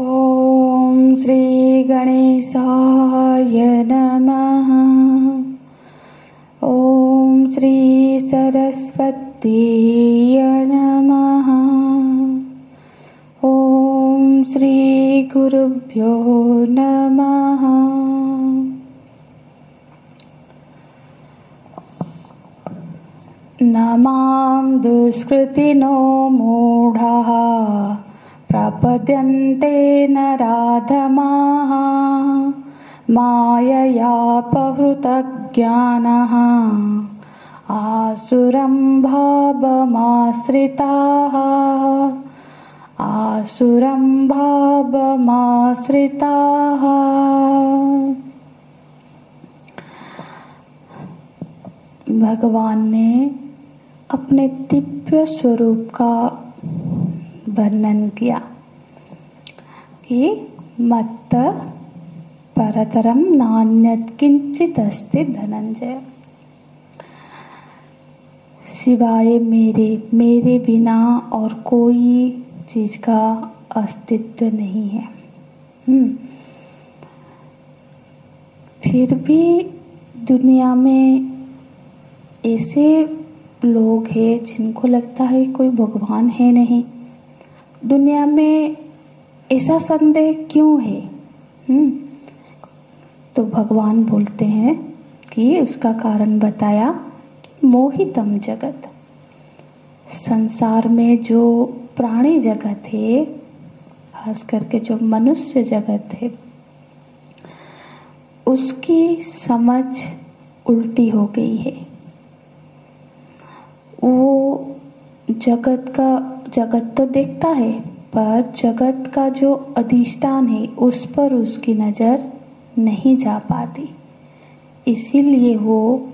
ॐ श्री गणेशाय नमः। ॐ श्री सरस्वतीय नमः। ॐ श्री गुरुभ्यो नमः। नमां दुष्कृतिनो मूढाः प्रपद्यन्ते नराधमाः माययापहृतज्ञानः आसुरं भावमाश्रिताः भगवान ने अपने दिव्य स्वरूप का वर्णन किया कि मत्त परतरम नान्यत् किंचित् अस्ति धनंजय। सिवाय मेरे बिना और कोई चीज का अस्तित्व नहीं है। फिर भी दुनिया में ऐसे लोग हैं जिनको लगता है कोई भगवान है नहीं। दुनिया में ऐसा संदेह क्यों है? तो भगवान बोलते हैं कि उसका कारण बताया, मोहितम जगत। संसार में जो प्राणी जगत है, खास करके जो मनुष्य जगत है, उसकी समझ उल्टी हो गई है। वो जगत तो देखता है, पर जगत का जो अधिष्ठान है उस पर उसकी नजर नहीं जा पाती। इसीलिए वो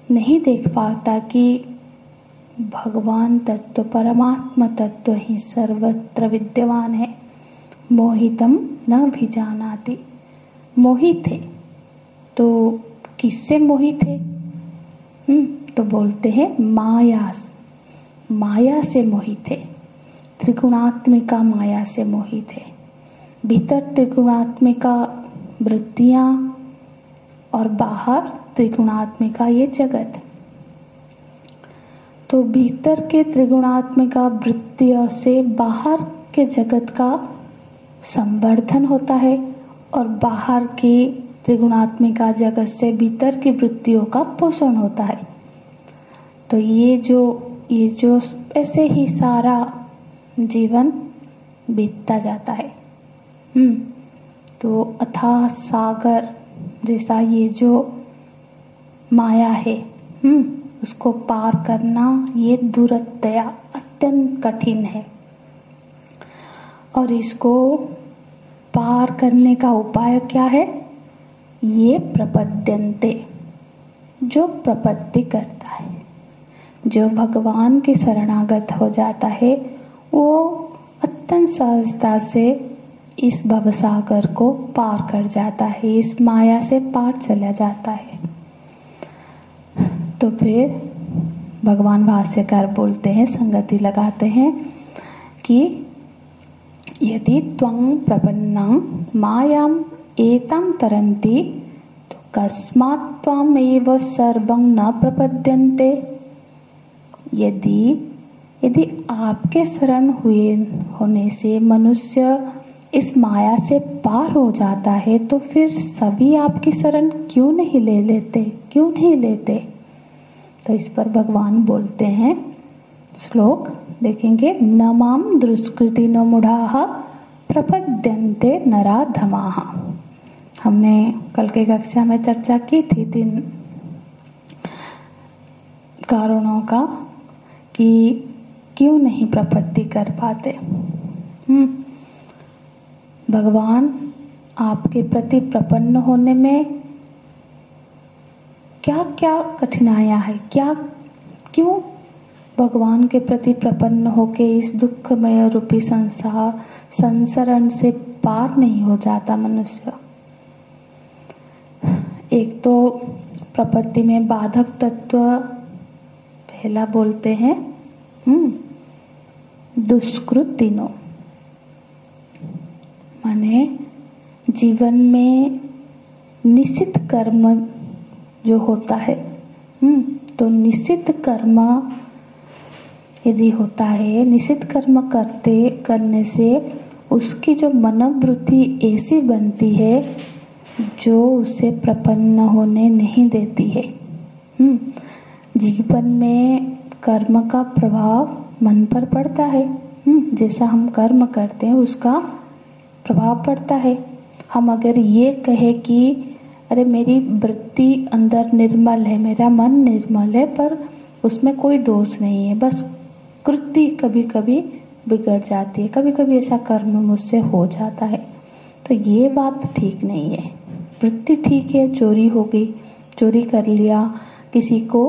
नहीं देख पाता कि भगवान तत्व, परमात्मा तत्व ही सर्वत्र विद्यमान है। मोहितम न भिजानाति। मोहित है तो किससे मोहित है? तो बोलते हैं माया से मोहित है। त्रिगुणात्मिका माया से मोहित है। भीतर त्रिगुणात्मिका वृत्तियां और बाहर त्रिगुणात्मिका ये जगत। तो भीतर के त्रिगुणात्मिका वृत्तियों से बाहर के जगत का संवर्धन होता है और बाहर की त्रिगुणात्मिका जगत से भीतर की वृत्तियों का पोषण होता है। तो ये जो ऐसे ही सारा जीवन बीतता जाता है। तो अथाह सागर जैसा ये जो माया है, उसको पार करना ये दुरत्या अत्यंत कठिन है। और इसको पार करने का उपाय क्या है? ये प्रपद्यन्ते, जो प्रपत्ति करता है, जो भगवान के शरणागत हो जाता है, वो अत्यंत सहजता से इस भवसागर को पार कर जाता है, इस माया से पार चला जाता है। तो फिर भगवान भाष्यकार बोलते हैं, संगति लगाते हैं कि यदि त्वं प्रपन्नं मायां एतां तरन्ति तो कस्मात् त्वाम् एव सर्वं न प्रपद्यन्ते। यदि आपके शरण होने से मनुष्य इस माया से पार हो जाता है, तो फिर सभी आपकी शरण क्यों नहीं लेते? तो इस पर भगवान बोलते हैं, श्लोक देखेंगे, नमाम दुष्कृतिनो मूढ़ाः प्रपद्यन्ते नराधमाः। हमने कल के कक्षा में चर्चा की थी 3 कारणों का कि क्यों नहीं प्रपत्ति कर पाते। भगवान आपके प्रति प्रपन्न होने में क्या क्या कठिनाइयां है, क्यों भगवान के प्रति प्रपन्न होके इस दुखमय रूपी संसरण से पार नहीं हो जाता मनुष्य? एक तो प्रपत्ति में बाधक तत्व पहला बोलते हैं दुष्कृतिनो। माने जीवन में निश्चित कर्म जो होता है, तो निश्चित कर्म यदि होता है, निश्चित कर्म करने से उसकी जो मनोवृत्ति ऐसी बनती है जो उसे प्रपन्न होने नहीं देती है। जीवन में कर्म का प्रभाव मन पर पड़ता है। जैसा हम कर्म करते हैं उसका प्रभाव पड़ता है। हम अगर ये कहे कि अरे मेरी वृत्ति अंदर निर्मल है, मेरा मन निर्मल है, पर उसमें कोई दोष नहीं है, बस कृति कभी कभी बिगड़ जाती है, कभी कभी ऐसा कर्म मुझसे हो जाता है, तो ये बात ठीक नहीं है। वृत्ति ठीक है, चोरी हो गई, चोरी कर लिया, किसी को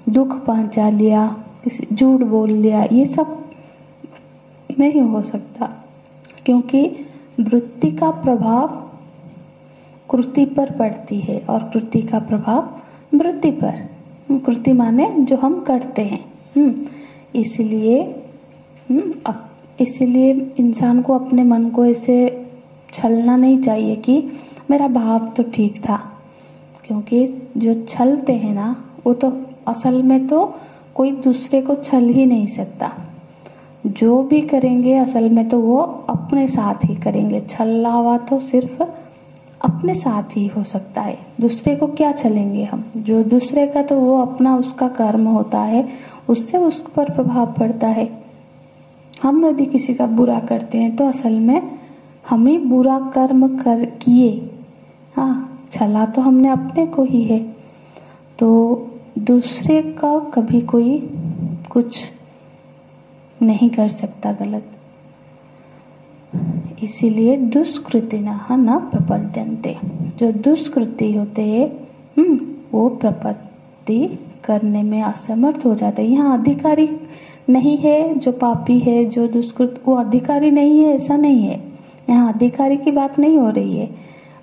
दुख पहुंचा लिया, किसी झूठ बोल लिया, ये सब नहीं हो सकता, क्योंकि वृत्ति का प्रभाव कृति पर पड़ती है और कृति का प्रभाव वृत्ति पर। कृति माने जो हम करते हैं। इसलिए इंसान को अपने मन को ऐसे छलना नहीं चाहिए कि मेरा भाव तो ठीक था, क्योंकि जो छलते हैं ना, वो तो असल में तो कोई दूसरे को छल ही नहीं सकता। जो भी करेंगे असल में तो वो अपने साथ ही करेंगे। छला हुआ तो सिर्फ अपने साथ ही हो सकता है, दूसरे को क्या छलेंगे हम। जो दूसरे का तो वो अपना उसका कर्म होता है, उससे उस पर प्रभाव पड़ता है। हम यदि किसी का बुरा करते हैं तो असल में हम ही बुरा कर्म किए। छला तो हमने अपने को ही है, तो दूसरे का कभी कोई कुछ नहीं कर सकता गलत। इसीलिए दुष्कृतिनः न प्रपद्यन्ते, जो दुष्कृति होते हैं वो प्रपत्ति करने में असमर्थ हो जाते हैं। यहाँ अधिकारी नहीं है, जो पापी है, जो दुष्कृत, वो अधिकारी नहीं है, ऐसा नहीं है। यहाँ अधिकारी की बात नहीं हो रही है।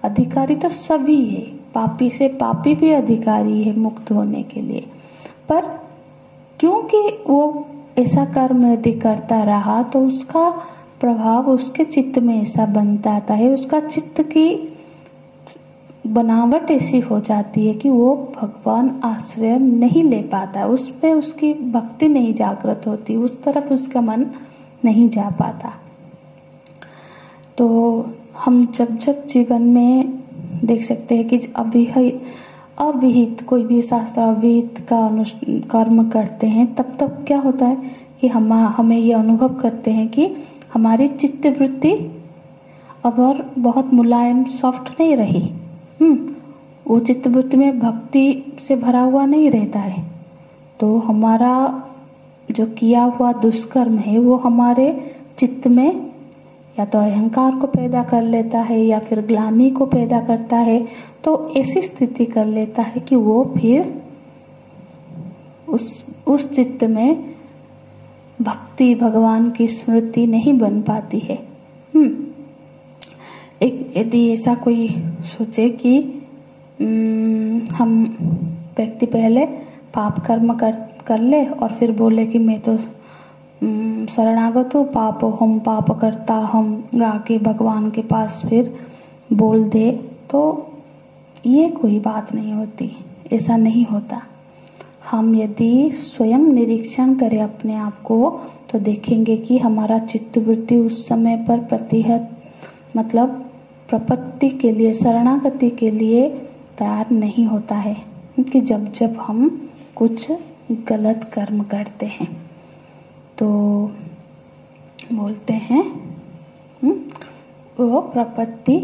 अधिकारी तो सभी है, पापी से पापी भी अधिकारी है मुक्त होने के लिए। पर क्योंकि वो ऐसा कर्म यदि करता रहा तो उसका प्रभाव उसके चित्त में ऐसा बनता आता है, उसका चित्त की बनावट ऐसी हो जाती है कि वो भगवान आश्रय नहीं ले पाता, उस पे उसकी भक्ति नहीं जागृत होती, उस तरफ उसका मन नहीं जा पाता। तो हम जब जब जीवन में देख सकते हैं कि अविहित कोई भी शास्त्र अविहित का कर्म करते हैं, तब तब क्या होता है कि हमें ये अनुभव करते हैं कि हमारी चित्त वृत्ति अब और बहुत मुलायम सॉफ्ट नहीं रही। वो चित्त वृत्ति में भक्ति से भरा हुआ नहीं रहता है, तो हमारा जो किया हुआ दुष्कर्म है वो हमारे चित्त में या तो अहंकार को पैदा कर लेता है या फिर ग्लानि को पैदा करता है। तो ऐसी स्थिति कर लेता है कि वो फिर उस चित्त में भक्ति, भगवान की स्मृति नहीं बन पाती है। एक यदि ऐसा कोई सोचे कि हम व्यक्ति पहले पाप कर्म कर ले और फिर बोले कि मैं तो शरणागत हूँ, पाप करता हम गा के भगवान के पास फिर बोल दे, तो ये कोई बात नहीं होती, ऐसा नहीं होता। हम यदि स्वयं निरीक्षण करें अपने आप को तो देखेंगे कि हमारा चित्तवृत्ति उस समय पर प्रतिहत मतलब प्रपत्ति के लिए, शरणागति के लिए तैयार नहीं होता है, क्योंकि जब जब हम कुछ गलत कर्म करते हैं तो बोलते हैं वो प्रपत्ति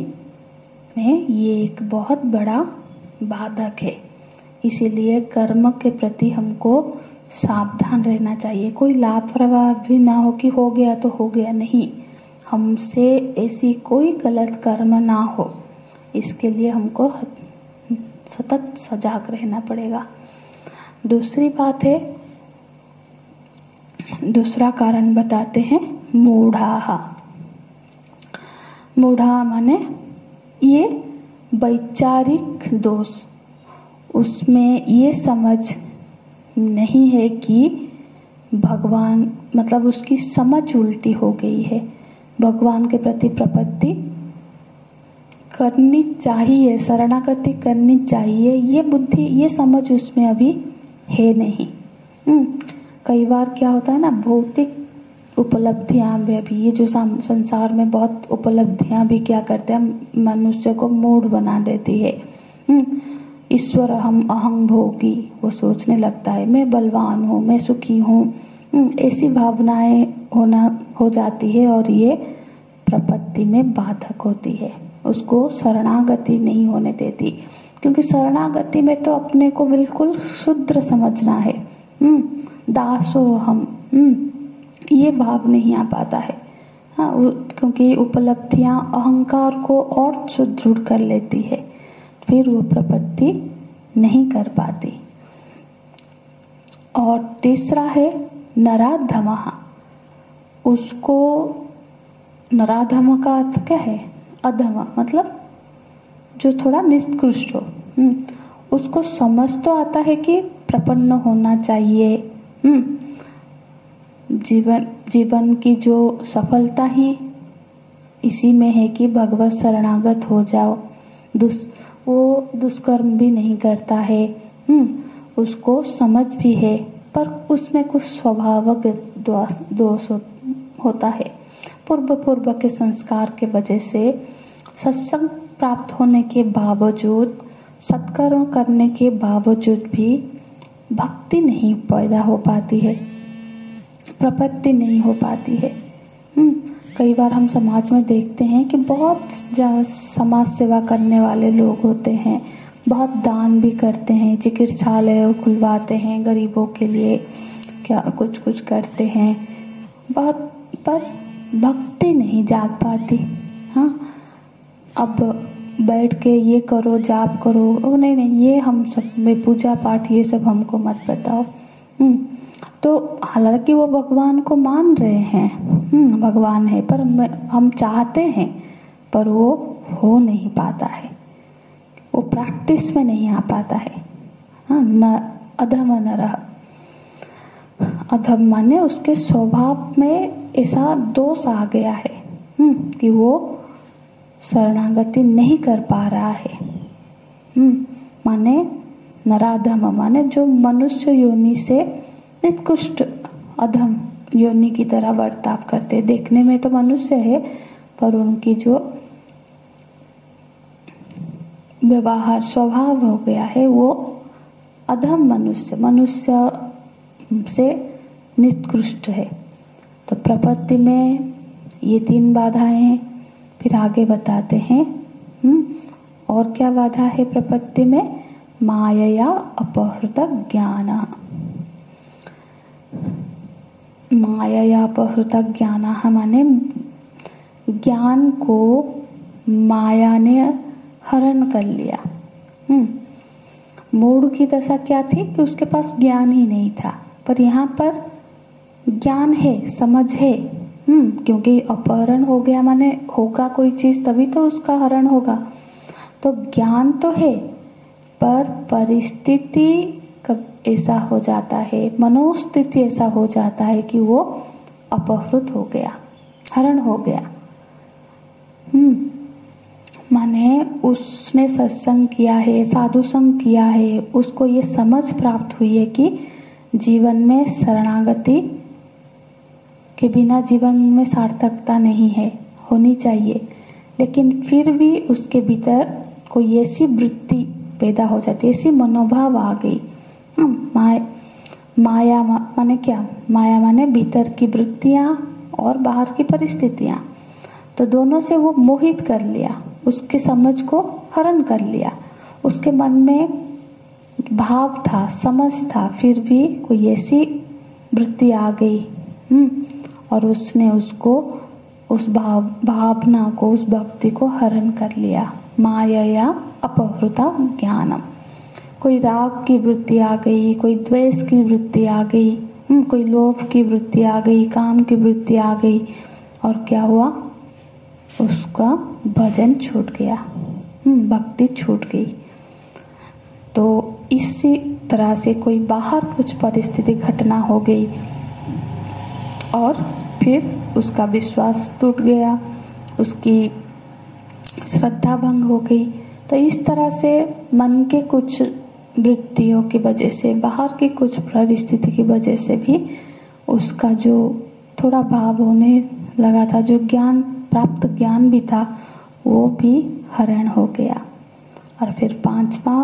में ये एक बहुत बड़ा बाधक है। इसीलिए कर्म के प्रति हमको सावधान रहना चाहिए। कोई लापरवाह भी ना हो कि हो गया तो हो गया, नहीं, हमसे ऐसी कोई गलत कर्म ना हो, इसके लिए हमको सतत सजग रहना पड़ेगा। दूसरी बात है, दूसरा कारण बताते हैं, मूढ़ा माने ये वैचारिक दोष, उसमें ये समझ नहीं है कि भगवान, मतलब उसकी समझ उल्टी हो गई है। भगवान के प्रति प्रपत्ति करनी चाहिए, शरणागति करनी चाहिए, ये बुद्धि, ये समझ उसमें अभी है नहीं। कई बार क्या होता है ना, भौतिक उपलब्धियां भी, ये जो संसार में बहुत उपलब्धियां भी क्या करते हैं, मनुष्य को मूढ़ बना देती है। ईश्वर अहं भोगी, वो सोचने लगता है मैं बलवान हूँ, मैं सुखी हूँ, ऐसी भावनाएं हो जाती है और ये प्रपत्ति में बाधक होती है, उसको शरणागति नहीं होने देती। क्योंकि शरणागति में तो अपने को बिल्कुल शुद्र समझना है, दासो हम, ये भाव नहीं आ पाता है। हाँ, क्योंकि उपलब्धियां अहंकार को और सुदृढ़ कर लेती है, फिर वो प्रपत्ति नहीं कर पाती। और तीसरा है नराधमः। उसको, नराधम का अर्थ क्या है, अधम, मतलब जो थोड़ा निष्कृष्ट हो। उसको समझ तो आता है कि प्रपन्न होना चाहिए, जीवन की जो सफलता ही इसी में है कि भगवत शरणागत हो जाओ। वो दुष्कर्म भी नहीं करता है, उसको समझ भी है, पर उसमें कुछ स्वभावक दोष होता है। पूर्व के संस्कार के वजह से सत्संग प्राप्त होने के बावजूद, सत्कर्म करने के बावजूद भी भक्ति नहीं पैदा हो पाती है, प्रपत्ति नहीं हो पाती है। कई बार हम समाज में देखते हैं कि बहुत समाज सेवा करने वाले लोग होते हैं, बहुत दान भी करते हैं, चिकित्सालय खुलवाते हैं गरीबों के लिए, क्या कुछ करते हैं, बहुत, पर भक्ति नहीं जाग पाती। हाँ, अब बैठ के ये करो, जाप करो, नहीं, ये हम सब में पूजा पाठ ये सब हमको मत बताओ। तो हालांकि वो भगवान को मान रहे हैं, भगवान है, पर हम चाहते हैं, पर वो हो नहीं पाता है, वो प्रैक्टिस में नहीं आ पाता है। हाँ, न अधम नरः, अधम माने उसके स्वभाव में ऐसा दोष आ गया है कि वो शरणागति नहीं कर पा रहा है। माने नराधम माने जो मनुष्य योनि से निकृष्ट अधम योनि की तरह बर्ताव करते, देखने में तो मनुष्य है पर उनकी जो व्यवहार स्वभाव हो गया है वो अधम मनुष्य से निकृष्ट है। तो प्रपत्ति में ये 3 बाधाएं हैं। फिर आगे बताते हैं और क्या बाधा है प्रपत्ति में, मायया अपहृत ज्ञान। मायया अपहृत ज्ञान माने ज्ञान को माया ने हरण कर लिया। मूढ़ की दशा क्या थी कि उसके पास ज्ञान ही नहीं था, पर यहाँ पर ज्ञान है, समझ है। क्योंकि अपहरण हो गया माने होगा कोई चीज तभी तो उसका हरण होगा। तो ज्ञान तो है, पर परिस्थिति कब ऐसा हो जाता है, मनोस्थिति ऐसा हो जाता है कि वो अपहृत हो गया, हरण हो गया। माने उसने सत्संग किया है, साधु संग किया है, उसको ये समझ प्राप्त हुई है कि जीवन में शरणागति के बिना जीवन में सार्थकता नहीं है, होनी चाहिए। लेकिन फिर भी उसके भीतर कोई ऐसी वृत्ति पैदा हो जाती है, ऐसी मनोभाव आ गई। माया माने क्या, माया माने भीतर की वृत्तियां और बाहर की परिस्थितियां, तो दोनों से वो मोहित कर लिया, उसके समझ को हरण कर लिया। उसके मन में भाव था, समझ था, फिर भी कोई ऐसी वृत्ति आ गई और उसने उसको, उस भावना को, उस भक्ति को हरण कर लिया। माया अपहृता ज्ञानम। कोई राग की वृत्ति आ गई, कोई द्वेष की वृत्ति आ गई, कोई लोभ की वृत्ति आ गई, काम की वृत्ति आ गई, और क्या हुआ, उसका भजन छूट गया, भक्ति छूट गई। तो इसी तरह से कोई बाहर कुछ परिस्थिति घटना हो गई और फिर उसका विश्वास टूट गया, उसकी श्रद्धा भंग हो गई। तो इस तरह से मन के कुछ वृत्तियों की वजह से, बाहर की कुछ परिस्थिति की वजह से भी उसका जो थोड़ा भाव होने लगा था, जो ज्ञान प्राप्त ज्ञान भी था, वो भी हरण हो गया। और फिर पांचवा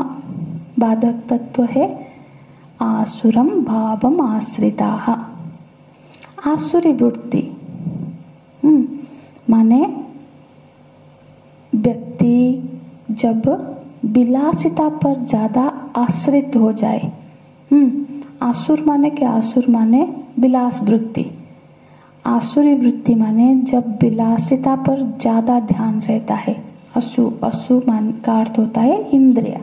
बाधक तत्व है आसुरम भावम आश्रिताः। आसुरी वृत्ति माने व्यक्ति जब विलासिता पर ज्यादा आश्रित हो जाए। आसुर माने क्या? आसुर माने विलास वृत्ति। आसुरी वृत्ति माने जब विलासिता पर ज्यादा ध्यान रहता है। असु मान का अर्थ होता है इंद्रिय,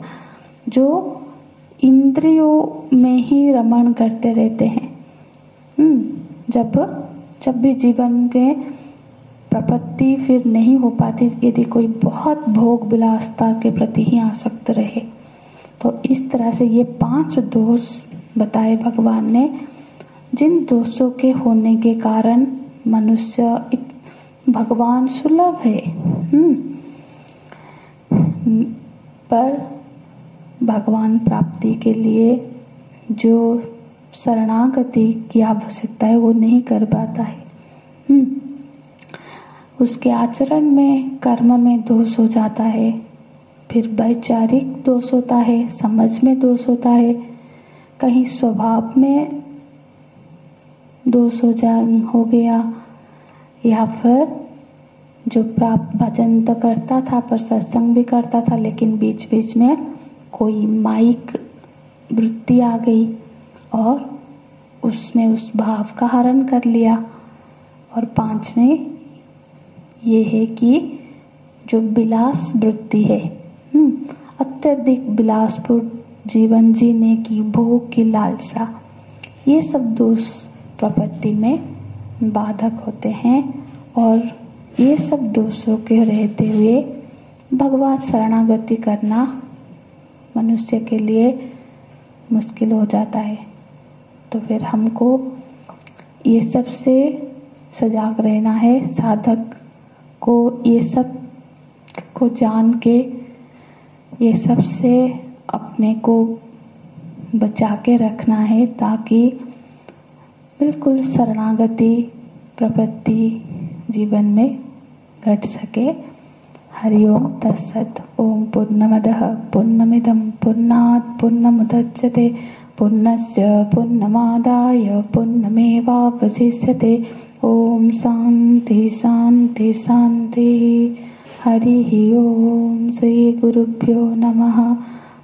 जो इंद्रियों में ही रमण करते रहते हैं। जब भी जीवन में प्रपत्ति फिर नहीं हो पाती, यदि कोई बहुत भोग विलासता के प्रति ही आसक्त रहे, तो इस तरह से ये 5 दोष बताए भगवान ने, जिन दोषों के होने के कारण मनुष्य भगवान सुलभ है, पर भगवान प्राप्ति के लिए जो शरणागति की आवश्यकता है वो नहीं कर पाता है। उसके आचरण में, कर्म में दोष हो जाता है, फिर वैचारिक दोष होता है, समझ में दोष होता है, कहीं स्वभाव में दोष हो गया, या फिर जो प्राप्त भजन तो करता था पर सत्संग भी करता था, लेकिन बीच बीच में कोई माइक वृत्ति आ गई और उसने उस भाव का हरण कर लिया। और 5वें ये है कि जो विलास वृत्ति है, अत्यधिक विलासपूर्ण जीवन जीने की, भोग की लालसा, ये सब दोष प्रपत्ति में बाधक होते हैं। और ये सब दोषों के रहते हुए भगवत शरणागति करना मनुष्य के लिए मुश्किल हो जाता है। तो फिर हमको ये सब से सजाग रहना है। साधक को ये सब को जान के ये सब से अपने को बचा के रखना है, ताकि बिल्कुल शरणागति प्रपत्ति जीवन में घट सके। हरि ओम तत्सत। ओम पूर्णमदः पूर्णमिदं पूर्णात् पूर्णमुदच्यते पूर्णस्य पूर्णमादाय पूर्णमेवावशिष्यते। ओम शांति शांति शांति। हरि ओम। श्री गुरुभ्यो नमः।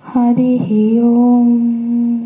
हरि ओम।